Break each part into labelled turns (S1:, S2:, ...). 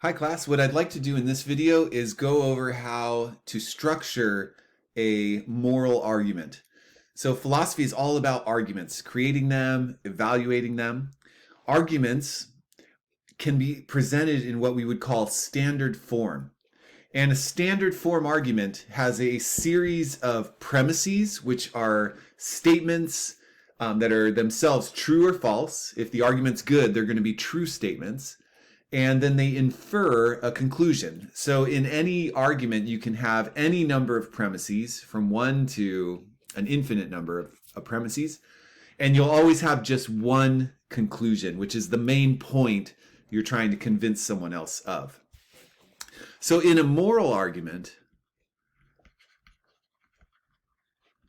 S1: Hi class, what I'd like to do in this video is go over how to structure a moral argument. So philosophy is all about arguments, creating them, evaluating them. Arguments can be presented in what we would call standard form. And a standard form argument has a series of premises, which are statements that are themselves true or false. If the argument's good, they're going to be true statements, and then they infer a conclusion. So in any argument, you can have any number of premises, from one to an infinite number of premises, and you'll always have just one conclusion, which is the main point you're trying to convince someone else of. So in a moral argument,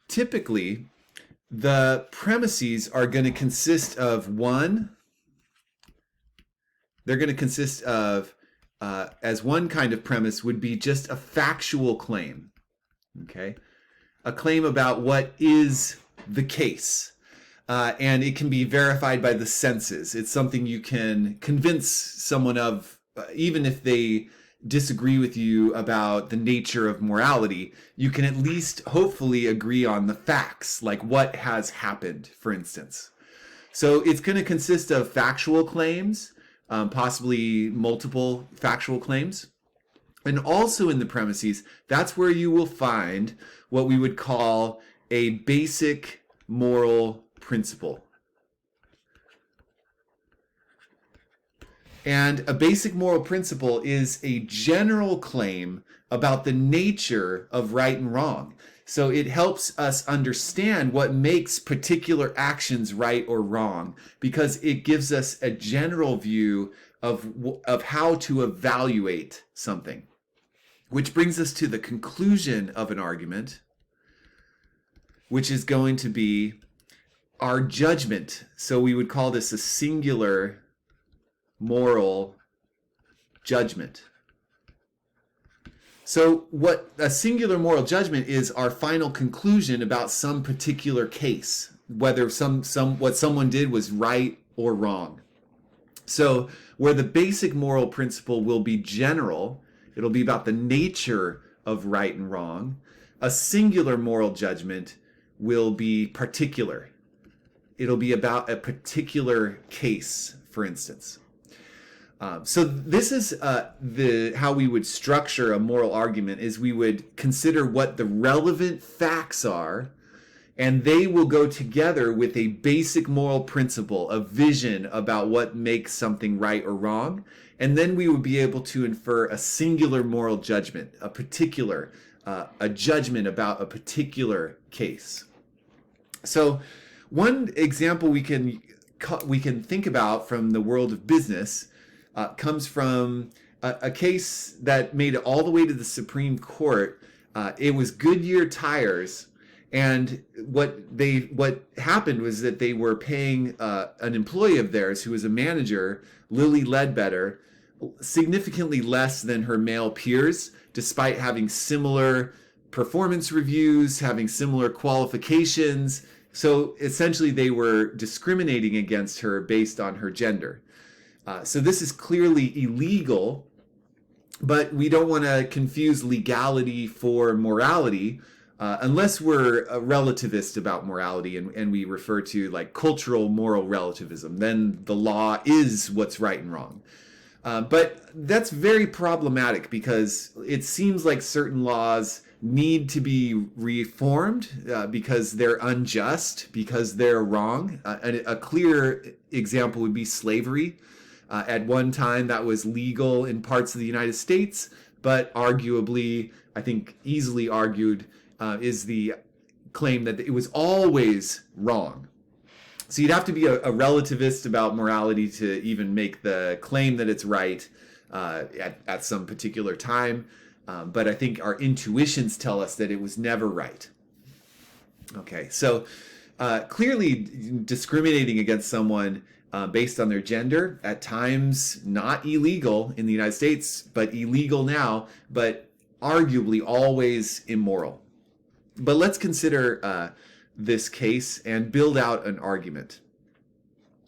S1: typically the premises are going to consist of one. They're going to consist of, as one kind of premise would be just a factual claim, okay? A claim about what is the case. And it can be verified by the senses. It's something you can convince someone of, even if they disagree with you about the nature of morality, you can at least hopefully agree on the facts, like what has happened, for instance. So it's going to consist of factual claims, possibly multiple factual claims. And also in the premises, that's where you will find what we would call a basic moral principle. And a basic moral principle is a general claim about the nature of right and wrong. So it helps us understand what makes particular actions right or wrong, because it gives us a general view of how to evaluate something. Which brings us to the conclusion of an argument, which is going to be our judgment. So we would call this a singular moral judgment. So what a singular moral judgment is, our final conclusion about some particular case, whether what someone did was right or wrong. So where the basic moral principle will be general, it'll be about the nature of right and wrong, a singular moral judgment will be particular. It'll be about a particular case, for instance. So this is how we would structure a moral argument, is we would consider what the relevant facts are, and they will go together with a basic moral principle, a vision about what makes something right or wrong. And then we would be able to infer a singular moral judgment, a judgment about a particular case. So one example we can think about from the world of business comes from a case that made it all the way to the Supreme Court. It was Goodyear tires, and what happened was that they were paying an employee of theirs who was a manager, Lily Ledbetter, significantly less than her male peers, despite having similar performance reviews, having similar qualifications. So essentially they were discriminating against her based on her gender. So this is clearly illegal, but we don't want to confuse legality for morality, unless we're a relativist about morality and we refer to like cultural moral relativism. Then the law is what's right and wrong. But that's very problematic, because it seems like certain laws need to be reformed because they're unjust, because they're wrong. A clear example would be slavery. At one time, that was legal in parts of the United States, but arguably, I think easily argued, is the claim that it was always wrong. So you'd have to be a relativist about morality to even make the claim that it's right at some particular time. But I think our intuitions tell us that it was never right. Okay, so clearly discriminating against someone based on their gender, at times not illegal in the United States, but illegal now, but arguably always immoral. But let's consider this case and build out an argument.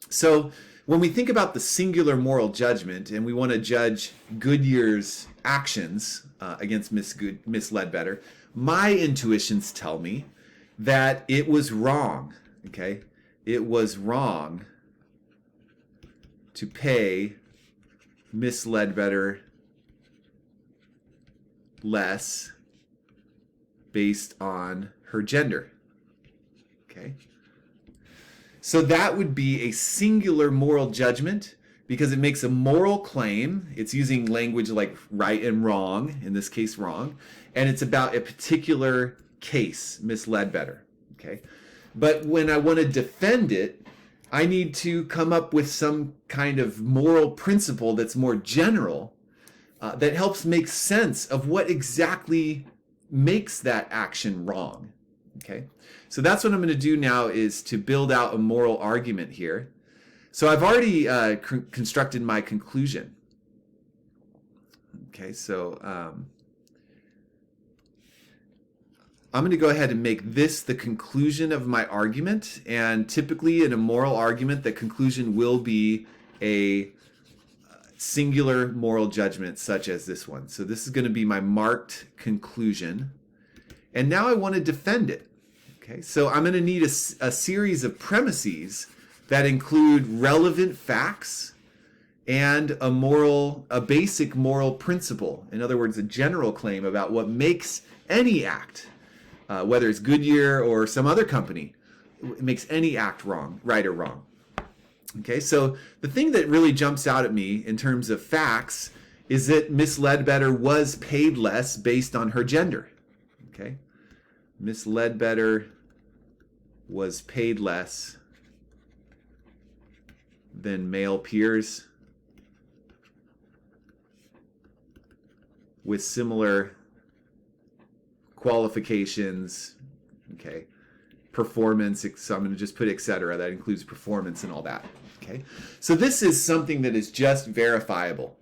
S1: So when we think about the singular moral judgment and we want to judge Goodyear's actions against Miss Ledbetter, my intuitions tell me that it was wrong. Okay, it was wrong to pay Miss Ledbetter less based on her gender. Okay. So that would be a singular moral judgment because it makes a moral claim. It's using language like right and wrong, in this case wrong, and it's about a particular case, Miss Ledbetter. Okay. But when I want to defend it, I need to come up with some kind of moral principle that's more general, that helps make sense of what exactly makes that action wrong. Okay, so that's what I'm going to do now, is to build out a moral argument here. So I've already constructed my conclusion. Okay, so I'm going to go ahead and make this the conclusion of my argument. And typically in a moral argument, the conclusion will be a singular moral judgment such as this one. So this is going to be my marked conclusion. And now I want to defend it. Okay, so I'm going to need a series of premises that include relevant facts and a basic moral principle. In other words, a general claim about what makes any act, whether it's Goodyear or some other company, it makes any act wrong, right or wrong. Okay, so the thing that really jumps out at me in terms of facts is that Miss Ledbetter was paid less based on her gender. Okay, Miss Ledbetter was paid less than male peers with similar qualifications, okay, performance, so I'm going to just put etc. That includes performance and all that. Okay, so this is something that is just verifiable.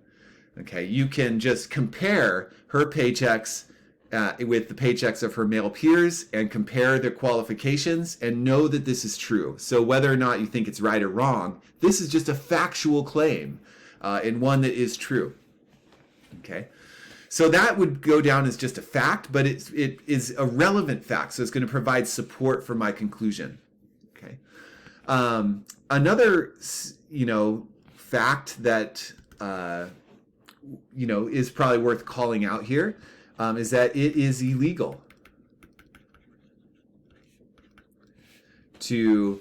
S1: Okay, you can just compare her paychecks with the paychecks of her male peers and compare their qualifications and know that this is true. So whether or not you think it's right or wrong, this is just a factual claim and one that is true. Okay, so that would go down as just a fact, but it is a relevant fact, so it's going to provide support for my conclusion. Okay, another fact that is probably worth calling out here is that it is illegal to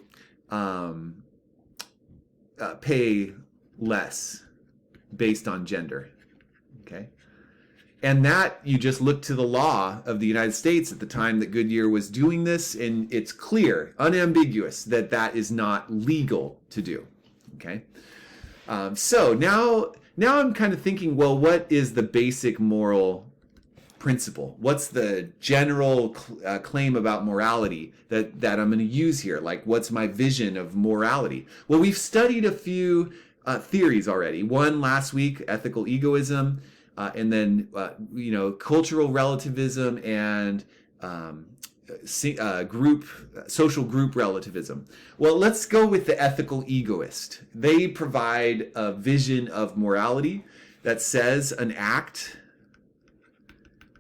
S1: pay less based on gender. Okay, and that you just look to the law of the United States at the time that Goodyear was doing this, and it's clear, unambiguous, that that is not legal to do. Okay, so now I'm kind of thinking, well, what is the basic moral principle? What's the general claim about morality that I'm going to use here? Like, what's my vision of morality? Well, we've studied a few theories already. One last week, ethical egoism, and then cultural relativism and social group relativism. Well, let's go with the ethical egoist. They provide a vision of morality that says an act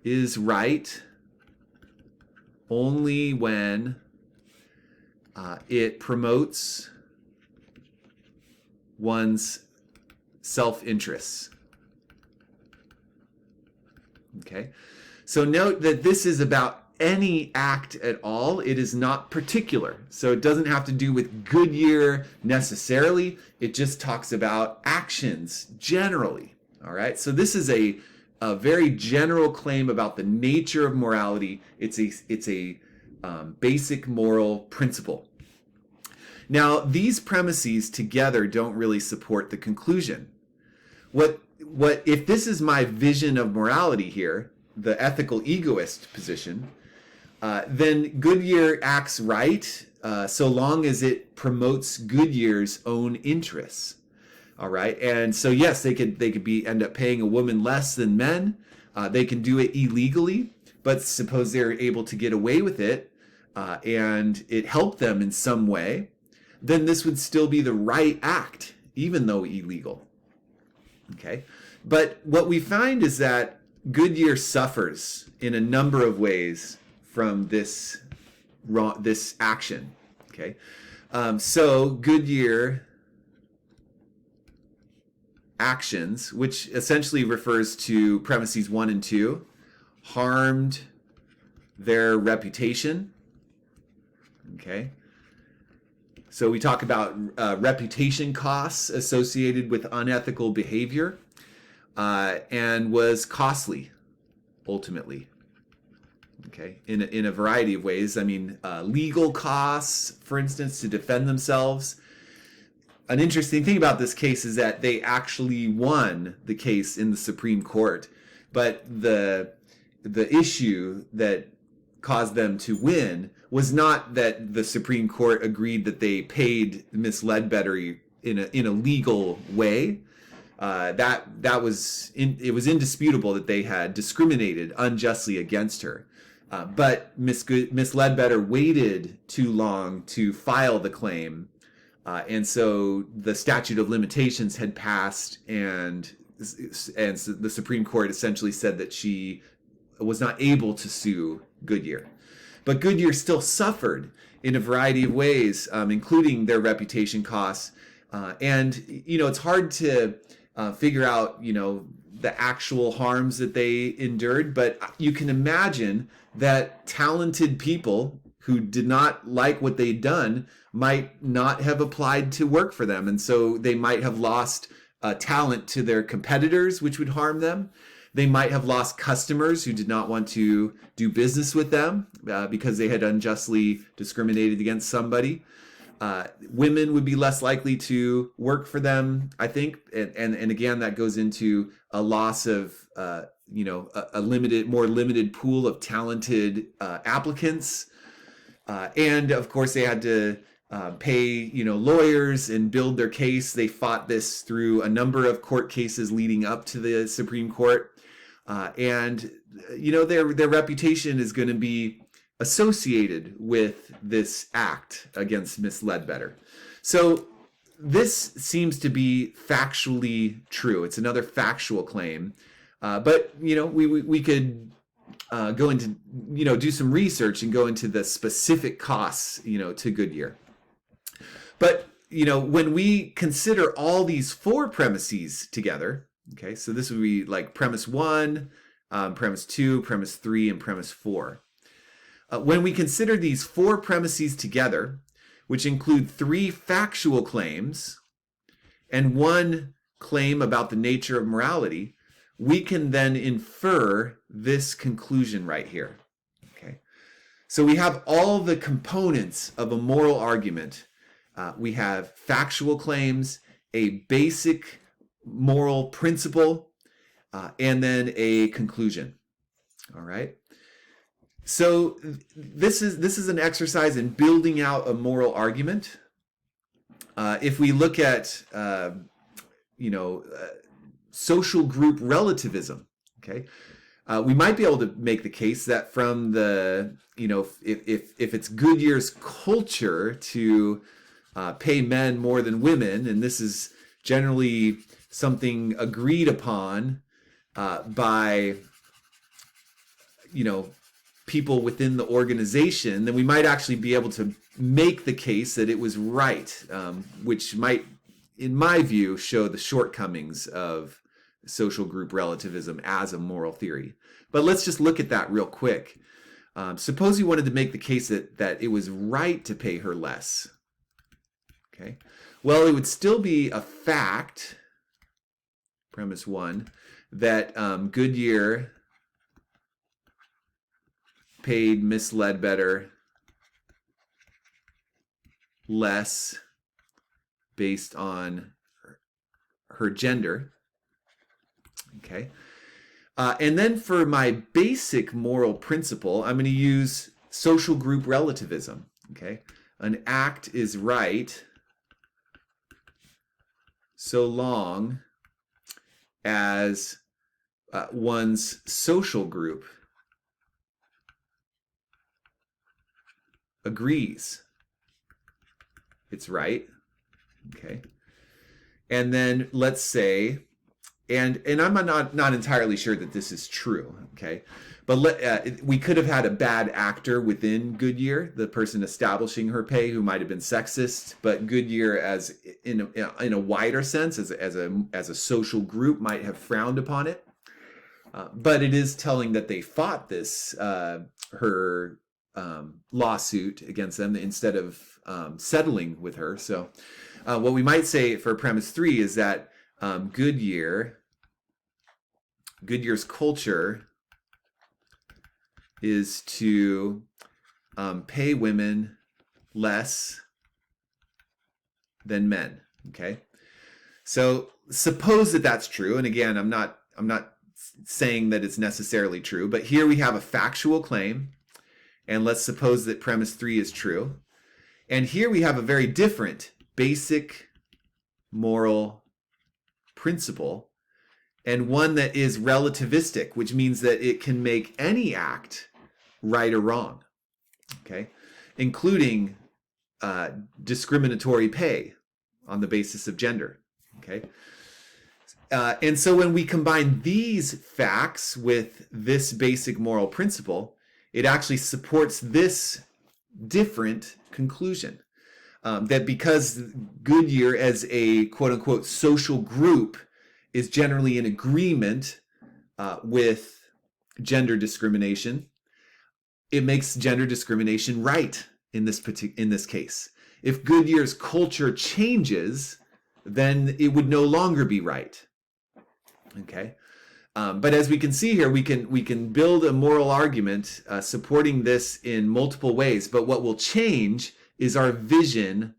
S1: is right only when it promotes one's self-interests. Okay, so note that this is about any act at all. It is not particular. So it doesn't have to do with Goodyear necessarily. It just talks about actions generally. All right, so this is a very general claim about the nature of morality. It's a basic moral principle. Now, these premises together don't really support the conclusion. What if this is my vision of morality here, the ethical egoist position, then Goodyear acts right so long as it promotes Goodyear's own interests. All right, and so yes, they could end up paying a woman less than men. They can do it illegally, but suppose they're able to get away with it, and it helped them in some way, then this would still be the right act even though illegal. Okay, but what we find is that Goodyear suffers in a number of ways from this action. Okay, so Goodyear actions, which essentially refers to premises 1 and 2, harmed their reputation. Okay, so we talk about reputation costs associated with unethical behavior, and was costly ultimately. Okay, in a variety of ways. I mean, legal costs, for instance, to defend themselves. An interesting thing about this case is that they actually won the case in the Supreme Court, but the issue that caused them to win was not that the Supreme Court agreed that they paid Miss Ledbetter in a legal way. It was indisputable that they had discriminated unjustly against her. But Miss Ledbetter waited too long to file the claim, and so the statute of limitations had passed, and the Supreme Court essentially said that she was not able to sue Goodyear. But Goodyear still suffered in a variety of ways, including their reputation costs. And it's hard to figure out the actual harms that they endured, but you can imagine that talented people who did not like what they'd done might not have applied to work for them, and so they might have lost talent to their competitors, which would harm them. They might have lost customers who did not want to do business with them because they had unjustly discriminated against somebody. Women would be less likely to work for them, I think, and again, that goes into a loss of a more limited pool of talented applicants, and of course they had to pay lawyers and build their case. They fought this through a number of court cases leading up to the Supreme Court, and their reputation is going to be associated with this act against Miss Ledbetter. So this seems to be factually true. It's another factual claim, but we could go into do some research and go into the specific costs to Goodyear. But when we consider all these 4 premises together, okay, so this would be like premise 1, premise 2, premise 3, and premise 4. When we consider these 4 premises together, which include 3 factual claims and 1 claim about the nature of morality, we can then infer this conclusion right here. Okay, so we have all the components of a moral argument. We have factual claims, a basic moral principle, and then a conclusion. All right. So this is an exercise in building out a moral argument. If we look at social group relativism, okay, we might be able to make the case that from the if it's Goodyear's culture to pay men more than women, and this is generally something agreed upon by people within the organization, then we might actually be able to make the case that it was right, which might, in my view, show the shortcomings of social group relativism as a moral theory. But let's just look at that real quick. Suppose you wanted to make the case that it was right to pay her less. Okay, well, it would still be a fact, premise 1, that Goodyear paid Miss Ledbetter less based on her gender. Okay. And then for my basic moral principle, I'm going to use social group relativism. Okay. An act is right so long as one's social group agrees it's right. Okay. And then let's say, and I'm not entirely sure that this is true, okay? But we could have had a bad actor within Goodyear, the person establishing her pay, who might have been sexist. But Goodyear, as in a wider sense, as a social group, might have frowned upon it. But it is telling that they fought this her lawsuit against them instead of settling with her. So what we might say for premise 3 is that Goodyear's culture is to pay women less than men. Okay, so suppose that that's true, and again, I'm not saying that it's necessarily true, but here we have a factual claim, and let's suppose that premise 3 is true, and here we have a very different basic moral principle, and one that is relativistic, which means that it can make any act right or wrong, okay, including discriminatory pay on the basis of gender, okay. And so when we combine these facts with this basic moral principle, it actually supports this different conclusion, that because Goodyear as a quote-unquote social group is generally in agreement with gender discrimination, it makes gender discrimination right in this case. If Goodyear's culture changes, then it would no longer be right. Okay, but as we can see here, we can build a moral argument supporting this in multiple ways. But what will change is our vision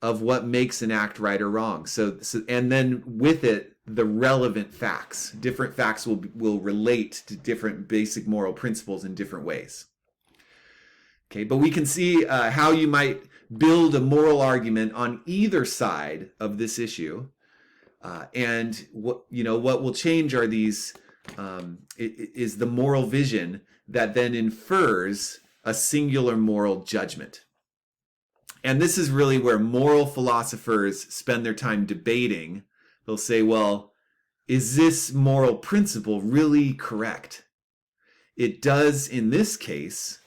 S1: of what makes an act right or wrong. So and then with it, the relevant facts. Different facts will relate to different basic moral principles in different ways. Okay, but we can see how you might build a moral argument on either side of this issue. And what will change are these is the moral vision that then infers a singular moral judgment. And this is really where moral philosophers spend their time debating. They'll say, well, is this moral principle really correct? It does, in this case,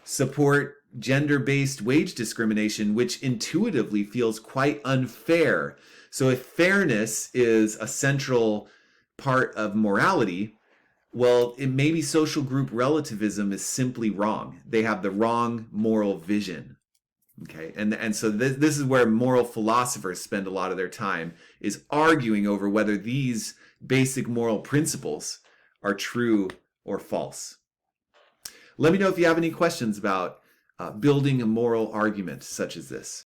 S1: support gender-based wage discrimination, which intuitively feels quite unfair. So if fairness is a central part of morality, well, maybe social group relativism is simply wrong. They have the wrong moral vision. Okay, and so this is where moral philosophers spend a lot of their time, is arguing over whether these basic moral principles are true or false. Let me know if you have any questions about building a moral argument such as this.